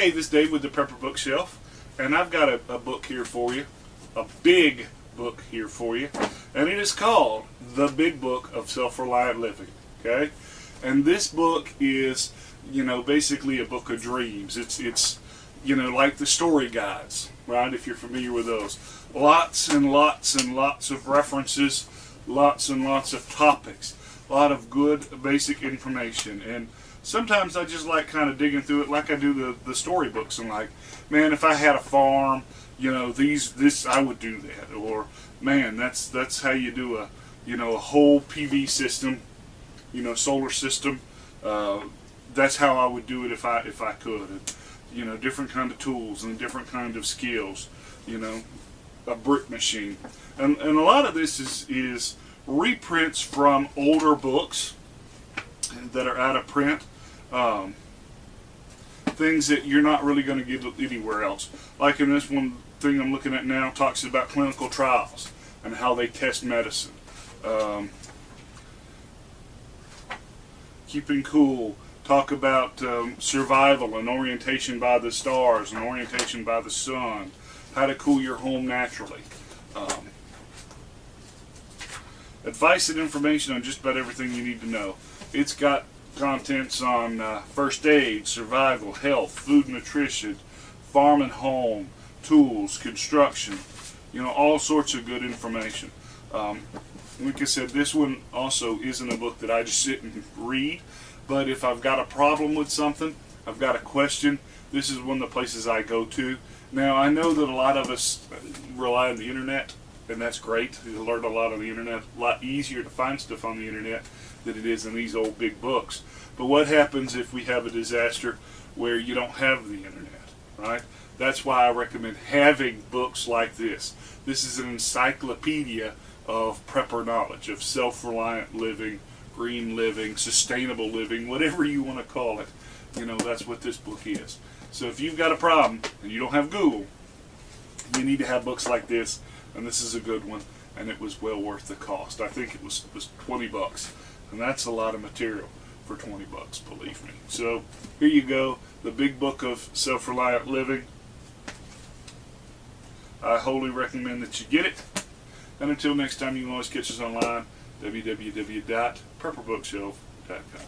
Hey, this is Dave with the Prepper Bookshelf, and I've got a book here for you, a big book here for you, and it is called The Big Book of Self-Reliant Living, okay? And this book is, basically a book of dreams. It's like the Storey guides, right, if you're familiar with those. Lots and lots and lots of references, lots and lots of topics, a lot of good basic information. And sometimes I just like kind of digging through it like I do the storybooks, and like, man, if I had a farm, this I would do that. Or, man, that's how you do a whole PV system, solar system. That's how I would do it if I could. And, different kind of tools and different kind of skills. A brick machine, and a lot of this is reprints from older books that are out of print. Things that you're not really going to get anywhere else. Like in this one thing I'm looking at now, talks about clinical trials and how they test medicine. Keeping cool. Talk about survival and orientation by the stars and orientation by the sun. How to cool your home naturally. Advice and information on just about everything you need to know. It's got contents on first aid, survival, health, food and nutrition, farm and home, tools, construction, all sorts of good information. Like I said, this one also isn't a book that I just sit and read, but if I've got a problem with something, I've got a question, this is one of the places I go to. Now, I know that a lot of us rely on the internet, and that's great. You learn a lot on the internet. A lot easier to find stuff on the internet than it is in these old big books. But what happens if we have a disaster where you don't have the internet, right? That's why I recommend having books like this. This is an encyclopedia of prepper knowledge, of self-reliant living, green living, sustainable living, whatever you want to call it. That's what this book is. So if you've got a problem and you don't have Google, you need to have books like this, and this is a good one, and it was well worth the cost. I think it was $20, and that's a lot of material for $20, believe me. So here you go, The Big Book of Self-Reliant Living. I wholly recommend that you get it. And until next time, you can always catch us online, www.prepperbookshelf.com.